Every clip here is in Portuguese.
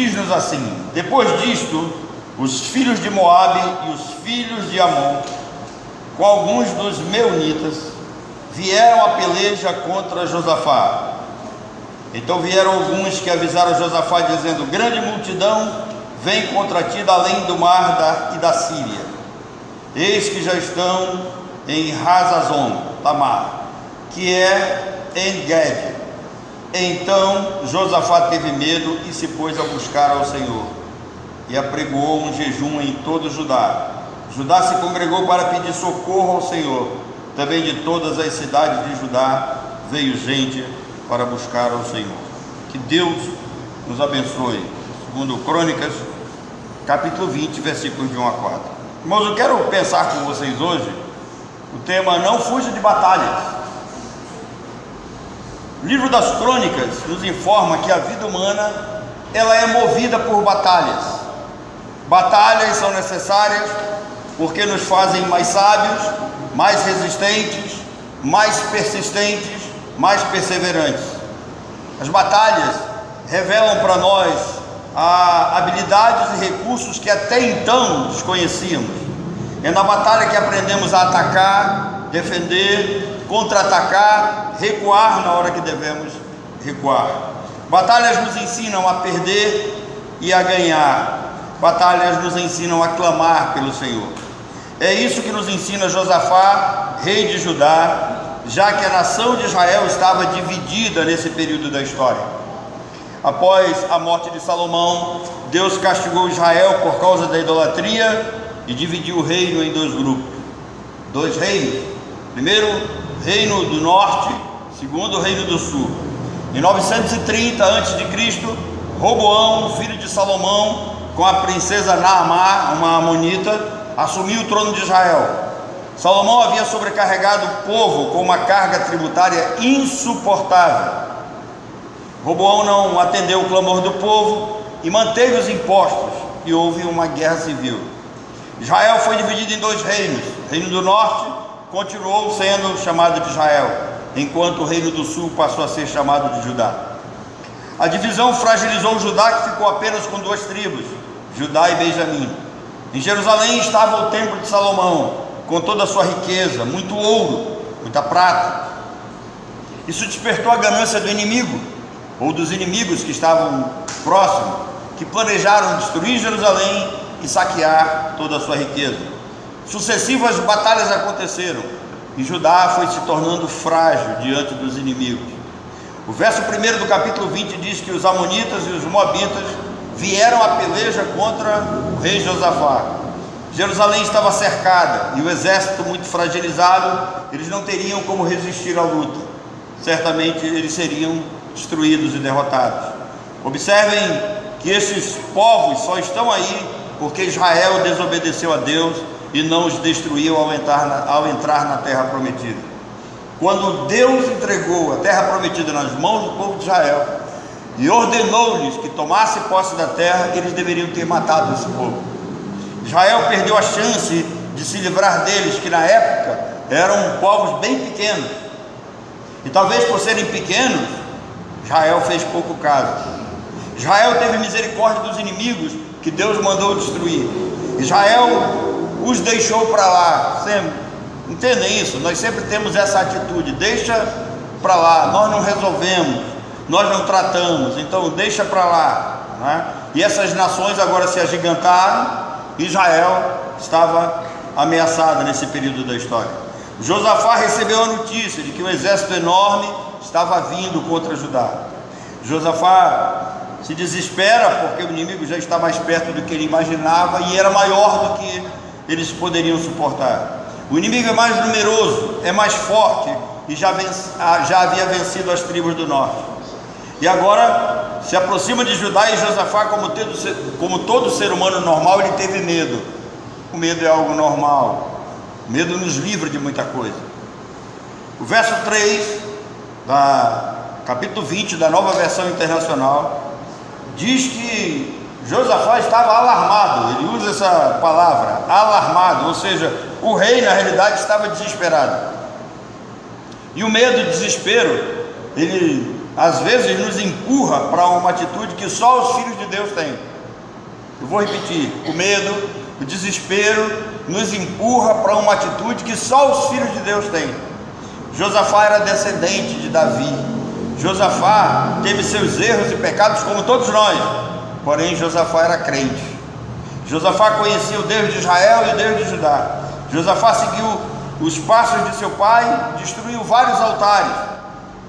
diz-nos assim: depois disto, os filhos de Moabe e os filhos de Amon, com alguns dos meunitas, vieram a peleja contra Josafá. Então vieram alguns que avisaram Josafá, dizendo: grande multidão vem contra ti da além do mar e da Síria. Eis que já estão em Hazazon Tamar, que é em Gede. Então Josafá teve medo e se pôs a buscar ao Senhor, e apregoou um jejum em todo Judá. Judá se congregou para pedir socorro ao Senhor. Também de todas as cidades de Judá veio gente para buscar ao Senhor. Que Deus nos abençoe. Segundo Crônicas, capítulo 20, versículos de 1 a 4. Irmãos, eu quero pensar com vocês hoje o tema: não fuja de batalhas. O livro das Crônicas nos informa que a vida humana, ela é movida por batalhas. Batalhas são necessárias porque nos fazem mais sábios, mais resistentes, mais persistentes, mais perseverantes. As batalhas revelam para nós habilidades e recursos que até então desconhecíamos. É na batalha que aprendemos a atacar, defender, contra-atacar, recuar na hora que devemos recuar. Batalhas nos ensinam a perder e a ganhar. Batalhas nos ensinam a clamar pelo Senhor. É isso que nos ensina Josafá, rei de Judá, já que a nação de Israel estava dividida nesse período da história. Após a morte de Salomão, Deus castigou Israel por causa da idolatria e dividiu o reino em dois grupos, dois reinos. Primeiro, reino do norte, segundo, reino do sul. Em 930 a.C., Roboão, filho de Salomão, com a princesa Naamá, uma amonita, assumiu o trono de Israel. Salomão havia sobrecarregado o povo com uma carga tributária insuportável. Roboão não atendeu o clamor do povo e manteve os impostos, e houve uma guerra civil. Israel foi dividido em dois reinos. O reino do norte continuou sendo chamado de Israel, enquanto o reino do sul passou a ser chamado de Judá. A divisão fragilizou Judá, que ficou apenas com duas tribos, Judá e Benjamim. Em Jerusalém estava o templo de Salomão, com toda a sua riqueza, muito ouro, muita prata. Isso despertou a ganância do inimigo, ou dos inimigos que estavam próximos, que planejaram destruir Jerusalém e saquear toda a sua riqueza. Sucessivas batalhas aconteceram, e Judá foi se tornando frágil diante dos inimigos. O verso 1 do capítulo 20 diz que os amonitas e os moabitas vieram a peleja contra o rei Josafá. Jerusalém estava cercada e o exército muito fragilizado, eles não teriam como resistir à luta. Certamente eles seriam destruídos e derrotados. Observem que esses povos só estão aí porque Israel desobedeceu a Deus e não os destruiu ao entrar na terra prometida. Quando Deus entregou a terra prometida nas mãos do povo de Israel e ordenou-lhes que tomasse posse da terra, eles deveriam ter matado esse povo. Israel perdeu a chance de se livrar deles, que na época eram povos bem pequenos, e talvez por serem pequenos, Israel fez pouco caso. Israel teve misericórdia dos inimigos que Deus mandou destruir. Israel os deixou para lá. Entendem isso? Nós sempre temos essa atitude: deixa para lá, nós não resolvemos, nós não tratamos, então deixa para lá, né? E essas nações agora se agigantaram. Israel estava ameaçada nesse período da história. Josafá recebeu a notícia de que um exército enorme estava vindo contra Judá. Josafá se desespera porque o inimigo já está mais perto do que ele imaginava e era maior do que eles poderiam suportar. O inimigo é mais numeroso, é mais forte e já havia vencido as tribos do norte. E agora se aproxima de Judá, e Josafá, como todo ser humano normal, ele teve medo. O medo é algo normal. O medo nos livra de muita coisa. O verso 3 capítulo 20 da Nova Versão Internacional diz que Josafá estava alarmado. Ele usa essa palavra, alarmado, ou seja, o rei na realidade estava desesperado. E o medo e o desespero, ele às vezes nos empurra para uma atitude que só os filhos de Deus têm. Eu vou repetir: o medo, o desespero nos empurra para uma atitude que só os filhos de Deus têm. Josafá era descendente de Davi. Josafá teve seus erros e pecados como todos nós, porém Josafá era crente. Josafá conhecia o Deus de Israel e o Deus de Judá. Josafá seguiu os passos de seu pai, destruiu vários altares,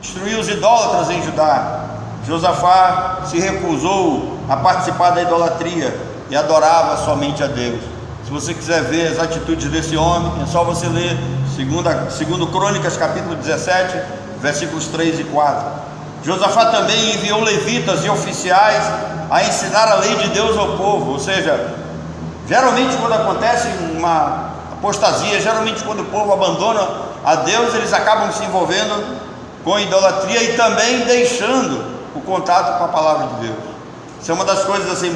destruiu os idólatras em Judá. Josafá se recusou a participar da idolatria e adorava somente a Deus. Se você quiser ver as atitudes desse homem, é só você ler 2 Crônicas capítulo 17, versículos 3 e 4. Josafá também enviou levitas e oficiais a ensinar a lei de Deus ao povo. Ou seja, geralmente quando acontece uma apostasia, geralmente quando o povo abandona a Deus, eles acabam se envolvendo com idolatria e também deixando o contato com a palavra de Deus. Isso é uma das coisas assim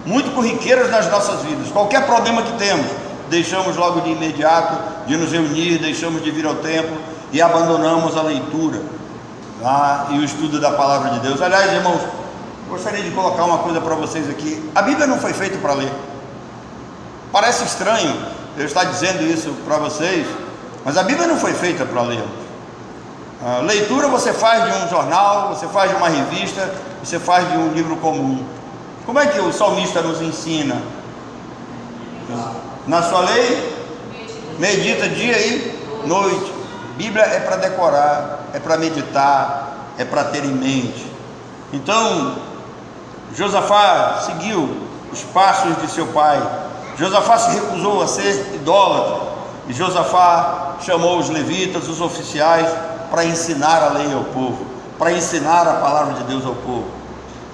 muito corriqueiras nas nossas vidas. Qualquer problema que temos, deixamos logo de imediato de nos reunir, deixamos de vir ao templo e abandonamos a leitura e o estudo da palavra de Deus. Aliás, irmãos, gostaria de colocar uma coisa para vocês aqui. A Bíblia não foi feita para ler. Parece estranho eu estar dizendo isso para vocês, mas a Bíblia não foi feita para ler. A leitura você faz de um jornal, você faz de uma revista, você faz de um livro comum. Como é que o salmista nos ensina? Na sua lei, medita dia e noite. Bíblia é para decorar, é para meditar, é para ter em mente. Então, Josafá seguiu os passos de seu pai. Josafá se recusou a ser idólatra, e Josafá chamou os levitas, os oficiais, para ensinar a lei ao povo, para ensinar a palavra de Deus ao povo.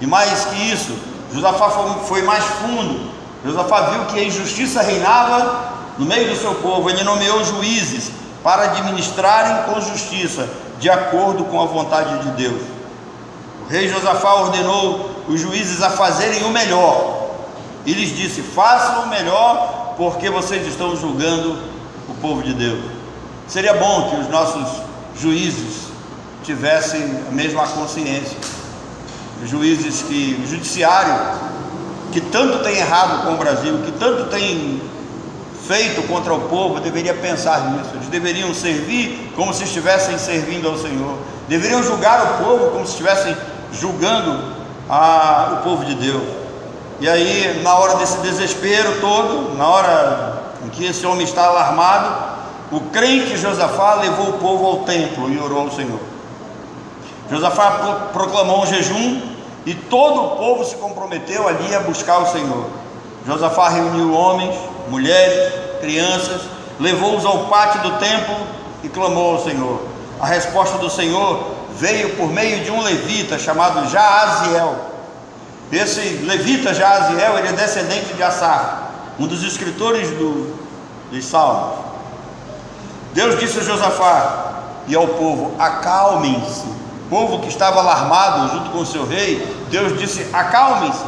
E mais que isso, Josafá foi mais fundo. Josafá viu que a injustiça reinava no meio do seu povo. Ele nomeou juízes para administrarem com justiça, de acordo com a vontade de Deus. O rei Josafá ordenou os juízes a fazerem o melhor. E lhes disse: façam o melhor, porque vocês estão julgando o povo de Deus. Seria bom que os nossos juízes tivessem a mesma consciência. Os juízes o judiciário, que tanto tem errado com o Brasil, que tanto tem feito contra o povo, deveria pensar nisso. Eles deveriam servir como se estivessem servindo ao Senhor, deveriam julgar o povo como se estivessem julgando o povo de Deus. E aí, na hora desse desespero todo, na hora em que esse homem está alarmado, o crente Josafá levou o povo ao templo e orou ao Senhor. Josafá proclamou um jejum e todo o povo se comprometeu ali a buscar o Senhor. Josafá reuniu homens, mulheres, crianças, levou-os ao pátio do templo e clamou ao Senhor. A resposta do Senhor veio por meio de um levita chamado Jaaziel. Esse levita Jaaziel, ele é descendente de Asaf, um dos escritores dos Salmos. Deus disse a Josafá e ao povo: acalmem-se. O povo que estava alarmado junto com o seu rei, Deus disse: acalmem-se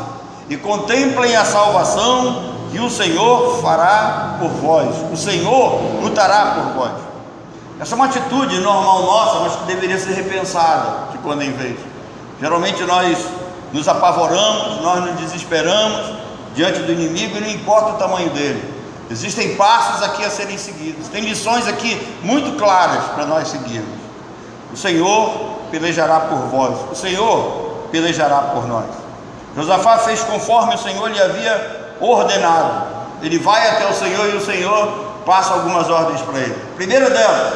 e contemplem a salvação que o Senhor fará por vós. O Senhor lutará por vós. Essa é uma atitude normal nossa, mas que deveria ser repensada de quando em vez. Geralmente nós nos apavoramos, nós nos desesperamos diante do inimigo e não importa o tamanho dele. Existem passos aqui a serem seguidos, tem lições aqui muito claras para nós seguirmos. O Senhor pelejará por vós, o Senhor pelejará por nós. Josafá fez conforme o Senhor lhe havia ordenado. Ele vai até o Senhor e o Senhor passa algumas ordens para ele. A primeira delas,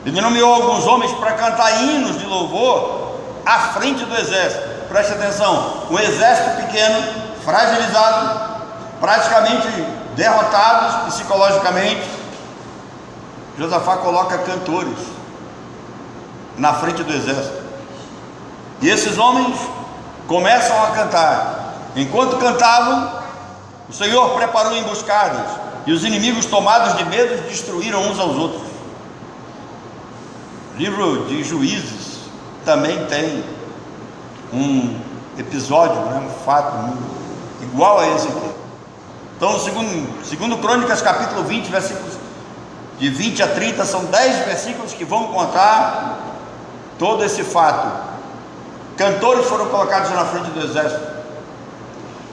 ele nomeou alguns homens para cantar hinos de louvor à frente do exército. Preste atenção, um exército pequeno, fragilizado, praticamente derrotados psicologicamente. Josafá coloca cantores na frente do exército, e esses homens começam a cantar. Enquanto cantavam, o Senhor preparou emboscadas, e os inimigos, tomados de medo, destruíram uns aos outros. O livro de Juízes também tem um episódio, um fato igual a esse aqui. Então, segundo Crônicas capítulo 20, versículos de 20 a 30, são 10 versículos que vão contar todo esse fato cantores foram colocados na frente do exército,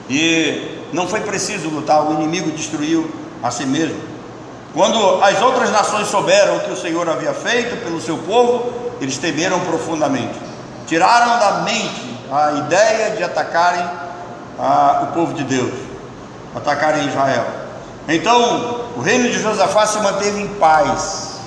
e não foi preciso lutar, o inimigo destruiu a si mesmo. Quando as outras nações souberam o que o Senhor havia feito pelo seu povo, eles temeram profundamente, tiraram da mente a ideia de atacarem o povo de Deus, atacarem Israel. Então o reino de Josafá se manteve em paz.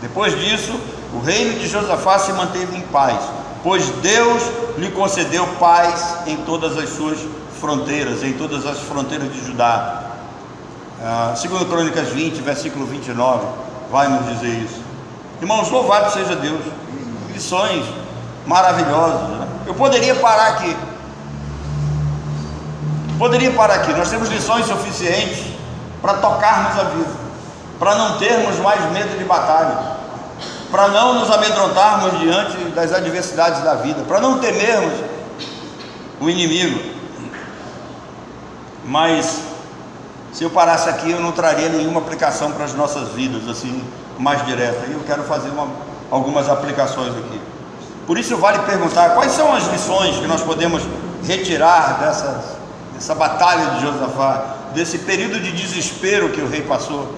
Depois disso, o reino de Josafá se manteve em paz, pois Deus lhe concedeu paz em todas as suas fronteiras, em todas as fronteiras de Judá. 2 Crônicas 20, versículo 29, vai nos dizer isso. Irmãos, louvado seja Deus. Lições maravilhosas, né? Eu poderia parar aqui. Nós temos lições suficientes para tocarmos a vida, para não termos mais medo de batalha, para não nos amedrontarmos diante das adversidades da vida, para não temermos o inimigo. Mas se eu parasse aqui, eu não traria nenhuma aplicação para as nossas vidas, assim, mais direta. E eu quero fazer algumas aplicações aqui. Por isso vale perguntar, quais são as lições que nós podemos retirar dessa batalha de Josafá, desse período de desespero que o rei passou,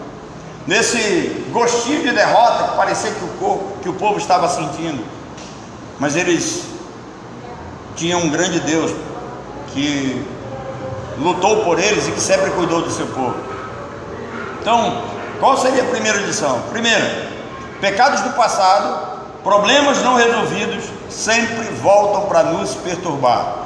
nesse gostinho de derrota que parecia que o povo estava sentindo. Mas eles tinham um grande Deus que lutou por eles e que sempre cuidou do seu povo. Então, qual seria a primeira lição? Primeira, pecados do passado, problemas não resolvidos, sempre voltam para nos perturbar.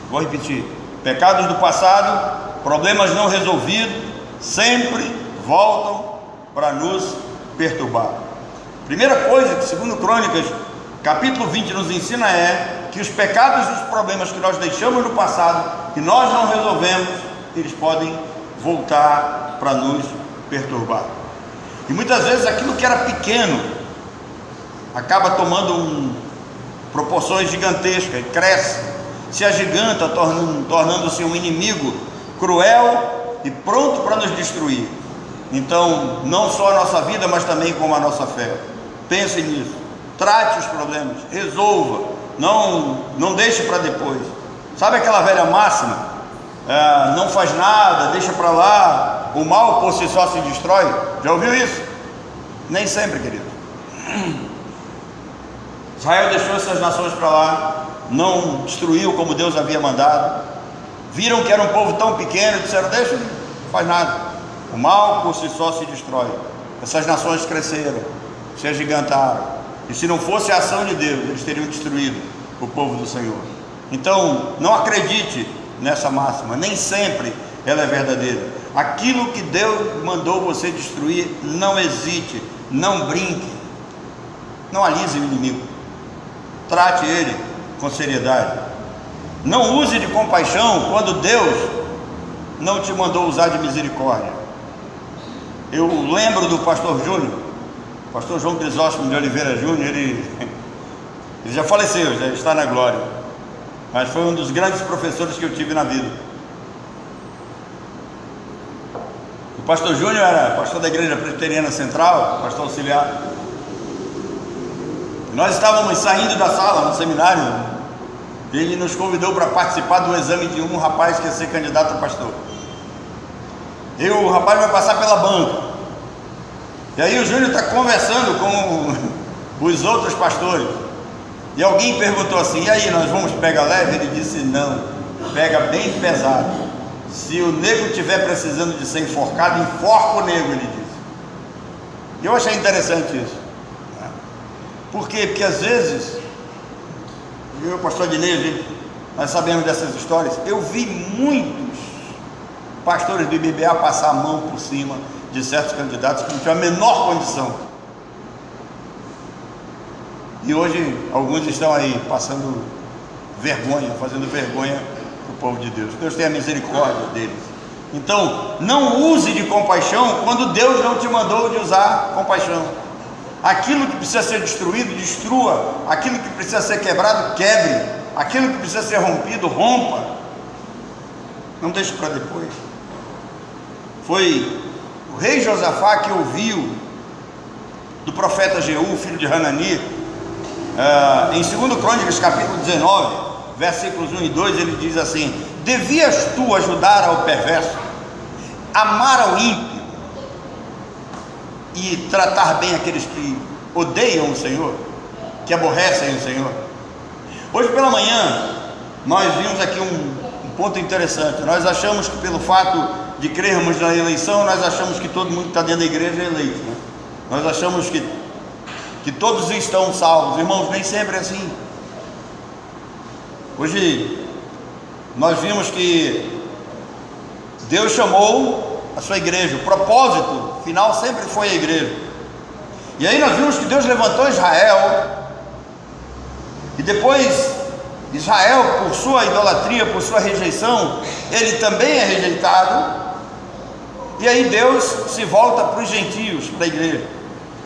Vou repetir: pecados do passado, problemas não resolvidos, sempre voltam para nos perturbar. Primeira coisa que, segundo Crônicas, capítulo 20 nos ensina é que os pecados e os problemas que nós deixamos no passado, que nós não resolvemos, eles podem voltar para nos perturbar. E muitas vezes aquilo que era pequeno acaba tomando proporções gigantescas e cresce, se agiganta, tornando-se um inimigo cruel e pronto para nos destruir. Então, não só a nossa vida, mas também como a nossa fé. Pense nisso, trate os problemas, resolva, não deixe para depois. Sabe aquela velha máxima? Não faz nada, deixa para lá, o mal por si só se destrói. Já ouviu isso? Nem sempre, querido. Israel deixou essas nações para lá, não destruiu como Deus havia mandado. Viram que era um povo tão pequeno e disseram: deixa, não faz nada, o mal por si só se destrói. Essas nações cresceram, se agigantaram, e se não fosse a ação de Deus, eles teriam destruído o povo do Senhor. Então, não acredite nessa máxima, nem sempre ela é verdadeira. Aquilo que Deus mandou você destruir, não hesite, não brinque, não alise o inimigo, trate ele com seriedade. Não use de compaixão quando Deus não te mandou usar de misericórdia. Eu lembro do pastor Júnior, pastor João Crisóstomo de Oliveira Júnior. Ele já faleceu, já está na glória, mas foi um dos grandes professores que eu tive na vida. O pastor Júnior era pastor da Igreja Presbiteriana Central, pastor auxiliar. Nós estávamos saindo da sala no seminário, e ele nos convidou para participar do exame de um rapaz que ia ser candidato a pastor. E o rapaz vai passar pela banca, e aí o Júnior está conversando com os outros pastores, e alguém perguntou assim: e aí, nós vamos pegar leve? Ele disse: não, pega bem pesado. Se o negro estiver precisando de ser enforcado, enforca o negro, ele disse. E eu achei interessante isso. Por quê? Porque às vezes, eu e o pastor Dinei, nós sabemos dessas histórias. Eu vi muitos pastores do IBBA passar a mão por cima de certos candidatos que não tinham a menor condição. E hoje alguns estão aí passando vergonha, fazendo vergonha para o povo de Deus. Deus tenha misericórdia deles. Então, não use de compaixão quando Deus não te mandou de usar compaixão. Aquilo que precisa ser destruído, destrua. Aquilo que precisa ser quebrado, quebre. Aquilo que precisa ser rompido, rompa. Não deixe para depois. Foi o rei Josafá que ouviu do profeta Jeú, filho de Hanani, Em 2 Crônicas, capítulo 19, versículos 1 e 2, ele diz assim: devias tu ajudar ao perverso, amar ao ímpio e tratar bem aqueles que odeiam o Senhor, que aborrecem o Senhor. Hoje pela manhã nós vimos aqui um ponto interessante. Nós achamos que pelo fato de crermos na eleição, nós achamos que todo mundo que está dentro da igreja é eleito, né? Nós achamos que todos estão salvos. Irmãos, nem sempre é assim. Hoje nós vimos que Deus chamou a sua igreja, o propósito final sempre foi a igreja. E aí nós vimos que Deus levantou Israel, e depois Israel, por sua idolatria, por sua rejeição, ele também é rejeitado. E aí Deus se volta para os gentios, para a igreja.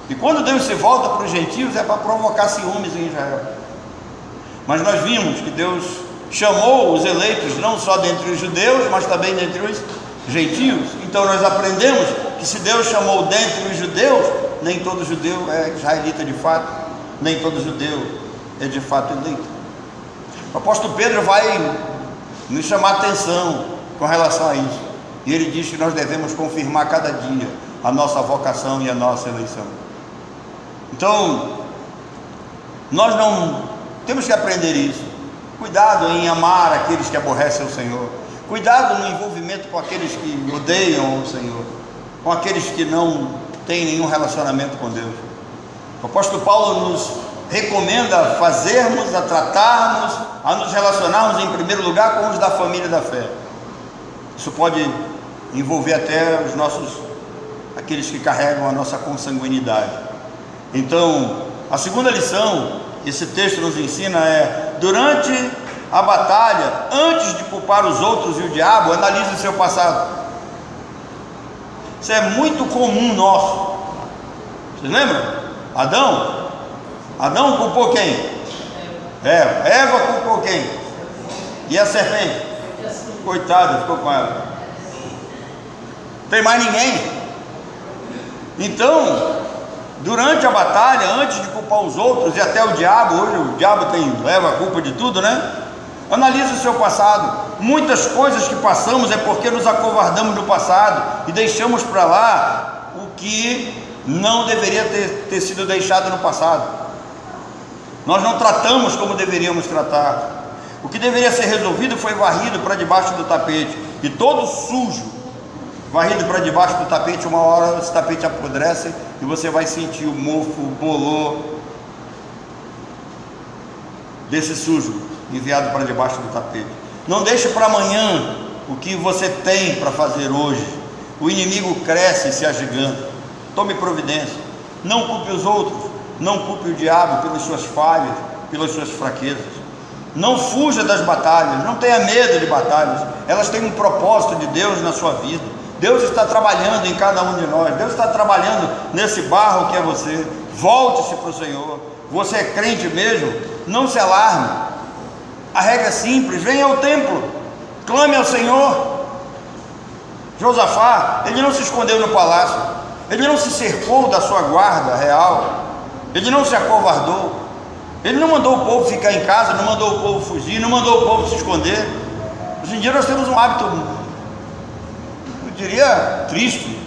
E quando Deus se volta para os gentios, é para provocar ciúmes em Israel. Mas nós vimos que Deus chamou os eleitos não só dentre os judeus, mas também dentre os gentios. Então nós aprendemos que se Deus chamou dentre os judeus, nem todo judeu é israelita de fato, nem todo judeu é de fato eleito. O apóstolo Pedro vai nos chamar a atenção com relação a isso, e ele diz que nós devemos confirmar cada dia a nossa vocação e a nossa eleição. Então nós não temos que aprender isso. Cuidado em amar aqueles que aborrecem o Senhor, cuidado no envolvimento com aqueles que odeiam o Senhor, com aqueles que não têm nenhum relacionamento com Deus. O apóstolo Paulo nos recomenda fazermos, a tratarmos, a nos relacionarmos em primeiro lugar com os da família da fé. Isso pode envolver até aqueles que carregam a nossa consanguinidade. Então, a segunda lição que esse texto nos ensina é: durante a batalha, antes de culpar os outros e o diabo, analise o seu passado. Isso é muito comum nosso. Vocês lembram? Adão culpou quem? Eva culpou quem? E a serpente? Coitada, ficou com ela. Tem mais ninguém. Então, durante a batalha, antes de culpar os outros e até o diabo, hoje o diabo leva a culpa de tudo, né? Analise o seu passado. Muitas coisas que passamos é porque nos acovardamos no passado e deixamos para lá o que não deveria ter sido deixado no passado. Nós não tratamos como deveríamos tratar. O que deveria ser resolvido foi varrido para debaixo do tapete, e todo sujo varrido para debaixo do tapete, uma hora esse tapete apodrece e você vai sentir o mofo, o bolor desse sujo enviado para debaixo do tapete. Não deixe para amanhã o que você tem para fazer hoje. O inimigo cresce e se agiganta. Tome providência. Não culpe os outros, não culpe o diabo pelas suas falhas, pelas suas fraquezas. Não fuja das batalhas, não tenha medo de batalhas. Elas têm um propósito de Deus na sua vida. Deus está trabalhando em cada um de nós. Deus está trabalhando nesse barro que é você. Volte-se para o Senhor. Você é crente mesmo? Não se alarme. A regra é simples: venha ao templo, clame ao Senhor. Josafá, ele não se escondeu no palácio, ele não se cercou da sua guarda real, ele não se acovardou, ele não mandou o povo ficar em casa, não mandou o povo fugir, não mandou o povo se esconder. Hoje em dia nós temos um hábito, eu diria, triste.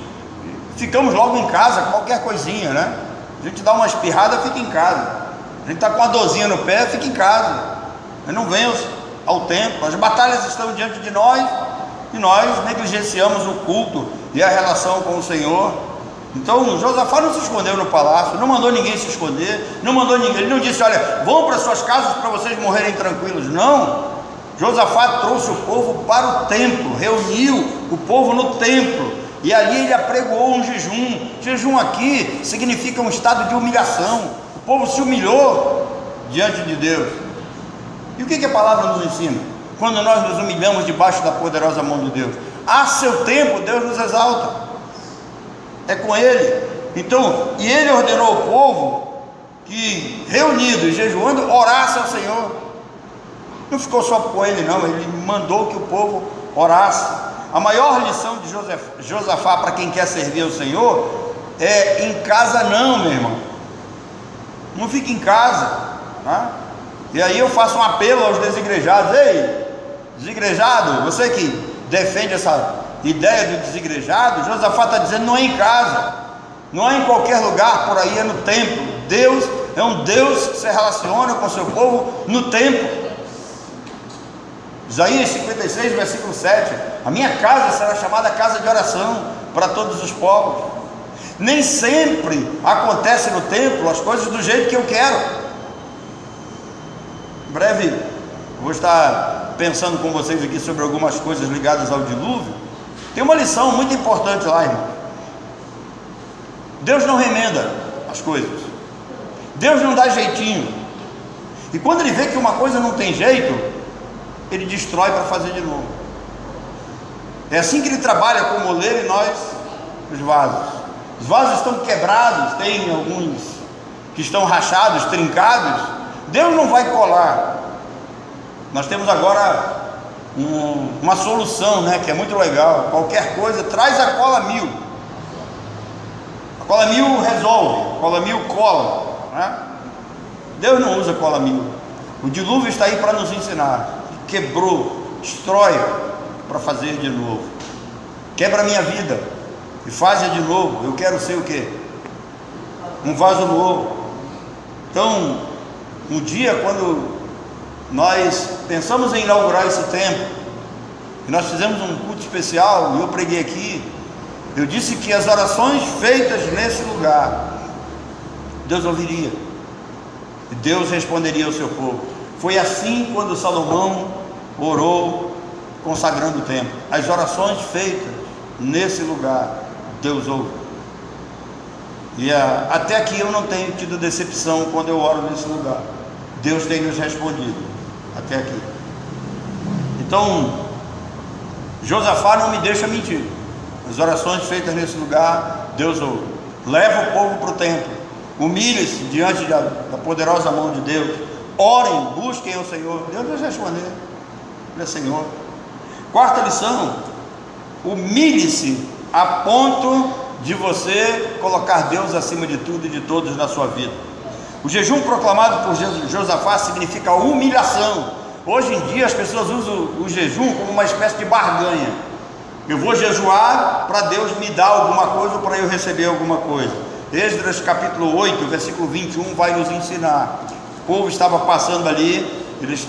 Ficamos logo em casa, qualquer coisinha, né? A gente dá uma espirrada, fica em casa. A gente está com uma dorzinha no pé, fica em casa. Mas não vem ao templo. As batalhas estão diante de nós e nós negligenciamos o culto e a relação com o Senhor. Então Josafá não se escondeu no palácio, não mandou ninguém se esconder, não mandou ninguém, ele não disse: olha, vão para suas casas para vocês morrerem tranquilos. Não, Josafá trouxe o povo para o templo, reuniu o povo no templo, e ali ele apregoou um jejum. Jejum aqui significa um estado de humilhação. O povo se humilhou diante de Deus. E o que a palavra nos ensina? Quando nós nos humilhamos debaixo da poderosa mão de Deus, a seu tempo Deus nos exalta. É com Ele. Então, e Ele ordenou ao povo que, reunido e jejuando, orasse ao Senhor. Não ficou só com Ele não, Ele mandou que o povo orasse. A maior lição de Josafá para quem quer servir ao Senhor é: em casa não, meu irmão. Não fique em casa. né? E aí eu faço um apelo aos desigrejados: ei, desigrejado, você que defende essa ideia do desigrejado, Josafá está dizendo: não é em casa, não é em qualquer lugar, por aí é no templo. Deus é um Deus que se relaciona com o seu povo no templo. Isaías 56, versículo 7: a minha casa será chamada casa de oração para todos os povos. Nem sempre acontece no templo as coisas do jeito que eu quero. Em breve vou estar pensando com vocês aqui sobre algumas coisas ligadas ao dilúvio. Tem uma lição muito importante lá, irmão. Deus não remenda as coisas, Deus não dá jeitinho, e quando Ele vê que uma coisa não tem jeito, Ele destrói para fazer de novo. É assim que Ele trabalha com o moleiro e nós, os vasos. Os vasos estão quebrados, tem alguns que estão rachados, trincados. Deus não vai colar. Nós temos agora uma solução, né, que é muito legal. Qualquer coisa, traz a cola 1000. A cola 1000 resolve, a cola 1000 cola, né? Deus não usa cola 1000. O dilúvio está aí para nos ensinar. Quebrou, destrói para fazer de novo. Quebra a minha vida e faz de novo. Eu quero ser o quê? Um vaso novo. Então, um dia, quando nós pensamos em inaugurar esse templo, e nós fizemos um culto especial, e eu preguei aqui, eu disse que as orações feitas nesse lugar, Deus ouviria, e Deus responderia ao seu povo. Foi assim quando Salomão orou, consagrando o templo. As orações feitas nesse lugar, Deus ouve. E até aqui eu não tenho tido decepção quando eu oro nesse lugar. Deus tem nos respondido até aqui. Então, Josafá não me deixa mentir. As orações feitas nesse lugar, Deus ouve. Leva o povo para o templo, humilhe-se diante da poderosa mão de Deus. Orem, busquem ao Senhor. Deus vai responder. Ele é Senhor. Quarta lição: humilhe-se a ponto de você colocar Deus acima de tudo e de todos na sua vida. O jejum proclamado por Josafá significa humilhação. Hoje em dia as pessoas usam o jejum como uma espécie de barganha. Eu vou jejuar para Deus me dar alguma coisa ou para eu receber alguma coisa. Esdras capítulo 8, versículo 21 vai nos ensinar. O povo estava passando ali, eles,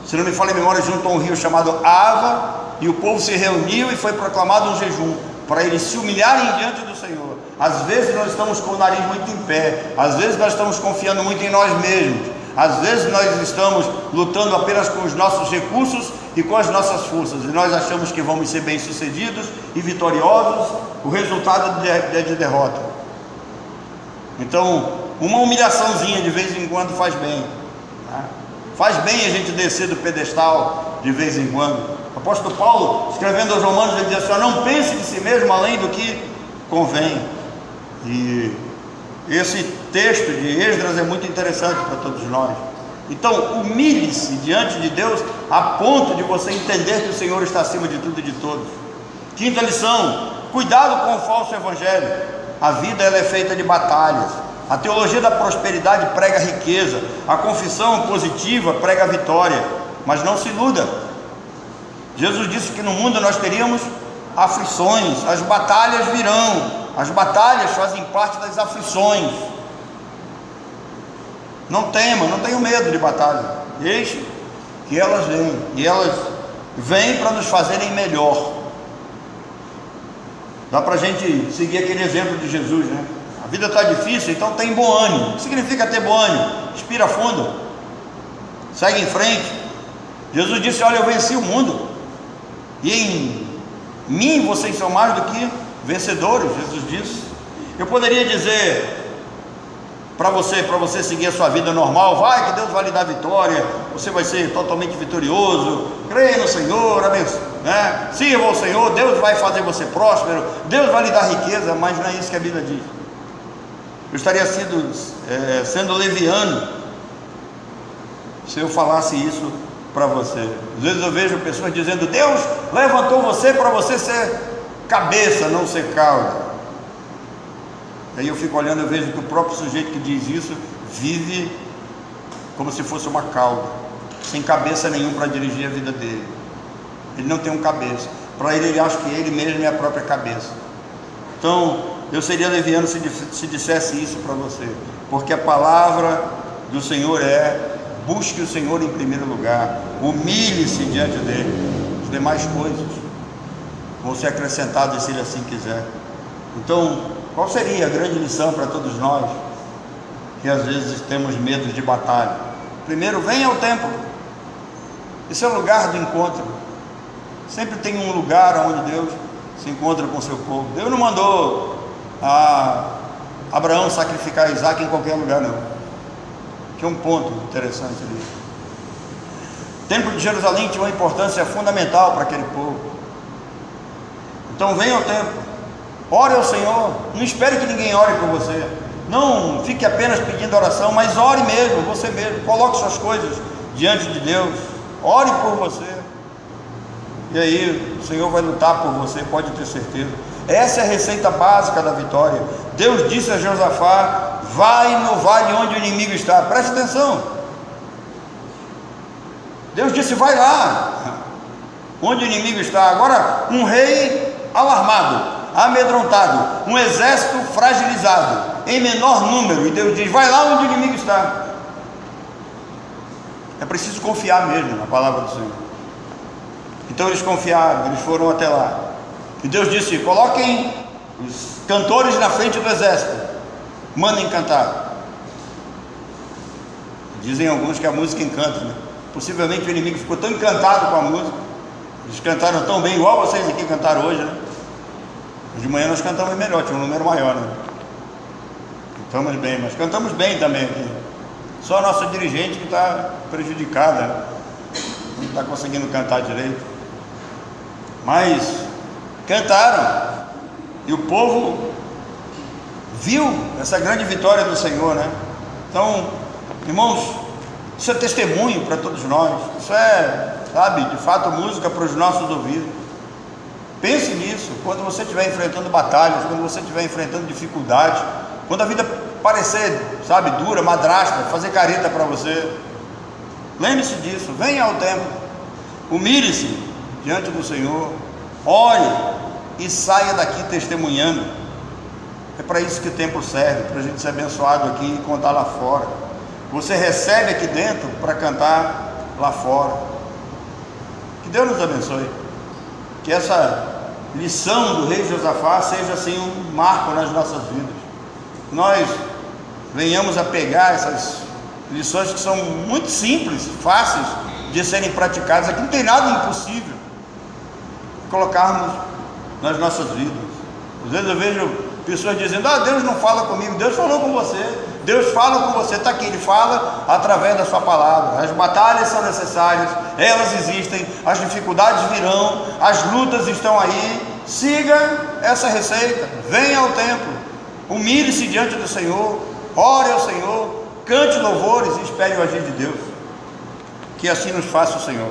se não me falha a memória, junto a um rio chamado Ava, e o povo se reuniu e foi proclamado um jejum, para eles se humilharem diante do Senhor. Às vezes nós estamos com o nariz muito em pé, às vezes nós estamos confiando muito em nós mesmos, às vezes nós estamos lutando apenas com os nossos recursos e com as nossas forças, e nós achamos que vamos ser bem-sucedidos e vitoriosos. O resultado é de derrota. Então, uma humilhaçãozinha de vez em quando faz bem, né? Faz bem a gente descer do pedestal de vez em quando. O apóstolo Paulo, escrevendo aos Romanos, ele diz assim: não pense de si mesmo além do que convém. E esse texto de Esdras é muito interessante para todos nós. Então, humilhe-se diante de Deus a ponto de você entender que o Senhor está acima de tudo e de todos. Quinta lição: cuidado com o falso evangelho. A vida ela é feita de batalhas. A teologia da prosperidade prega a riqueza, a confissão positiva prega a vitória. Mas não se iluda. Jesus disse que no mundo nós teríamos aflições. As batalhas virão. As batalhas fazem parte das aflições. Não tema, não tenha medo de batalha. Deixe que elas venham. E elas vêm para nos fazerem melhor. Dá para a gente seguir aquele exemplo de Jesus, né? A vida está difícil, então tem bom ânimo. O que significa ter bom ânimo? Respira fundo, segue em frente. Jesus disse: olha, eu venci o mundo, e em mim vocês são mais do que vencedores. Jesus disse. Eu poderia dizer para você seguir a sua vida normal: vai que Deus vai lhe dar vitória, você vai ser totalmente vitorioso, creia no Senhor, né? Sirva ao Senhor, Deus vai fazer você próspero, Deus vai lhe dar riqueza. Mas não é isso que a Bíblia diz. Eu estaria sendo leviano se eu falasse isso para você. Às vezes eu vejo pessoas dizendo: Deus levantou você para você ser cabeça, não ser cauda. Aí eu fico olhando, eu vejo que o próprio sujeito que diz isso vive como se fosse uma cauda, sem cabeça nenhum para dirigir a vida dele. Ele não tem um cabeça. Para ele acha que ele mesmo é a própria cabeça. Então, eu seria leviano se dissesse isso para você, porque a palavra do Senhor busque o Senhor em primeiro lugar, humilhe-se diante dele, as demais coisas vão ser acrescentadas se ele assim quiser. Então, qual seria a grande lição para todos nós que às vezes temos medo de batalha? Primeiro, venha ao templo. Esse é o lugar do encontro. Sempre tem um lugar onde Deus se encontra com o seu povo. Deus não mandou Abraão sacrificar Isaac em qualquer lugar, não. Tinha um ponto interessante ali. O templo de Jerusalém tinha uma importância fundamental para aquele povo. Então venha ao templo, ore ao Senhor, não espere que ninguém ore por você, não fique apenas pedindo oração, mas ore mesmo, você mesmo, coloque suas coisas diante de Deus, ore por você, e aí o Senhor vai lutar por você, pode ter certeza. Essa é a receita básica da vitória. Deus disse a Josafá: vai no vale onde o inimigo está. Preste atenção, Deus disse: vai lá onde o inimigo está. Agora, um rei alarmado, amedrontado, um exército fragilizado, em menor número, e Deus diz: vai lá onde o inimigo está. É preciso confiar mesmo na palavra do Senhor. Então eles confiaram, eles foram até lá, e Deus disse: coloquem os cantores na frente do exército, mandem cantar. Dizem alguns que a música encanta, né? Possivelmente o inimigo ficou tão encantado com a música, eles cantaram tão bem, igual vocês aqui cantaram hoje, né? De manhã nós cantamos melhor, tinha um número maior, né? Cantamos bem, mas cantamos bem também aqui. Só a nossa dirigente que está prejudicada, né? Não está conseguindo cantar direito. Mas cantaram, e o povo viu essa grande vitória do Senhor, né? Então, irmãos, isso é testemunho para todos nós. Isso é, sabe, de fato, música para os nossos ouvidos. Pense nisso, quando você estiver enfrentando batalhas, quando você estiver enfrentando dificuldades, quando a vida parecer, sabe, dura, madrasta, fazer careta para você, lembre-se disso, venha ao templo, humilhe-se diante do Senhor, ore e saia daqui testemunhando. É para isso que o templo serve, para a gente ser abençoado aqui e contar lá fora. Você recebe aqui dentro para cantar lá fora. Que Deus nos abençoe. Que essa lição do rei Josafá seja assim um marco nas nossas vidas. Nós venhamos a pegar essas lições que são muito simples, fáceis de serem praticadas. Aqui não tem nada impossível, colocarmos nas nossas vidas. Às vezes eu vejo pessoas dizendo: Deus não fala comigo. Deus falou com você, Deus fala com você, está aqui, Ele fala através da sua palavra. As batalhas são necessárias, elas existem, as dificuldades virão, as lutas estão aí. Siga essa receita, venha ao templo, humilhe-se diante do Senhor, ore ao Senhor, cante louvores e espere o agir de Deus. Que assim nos faça o Senhor.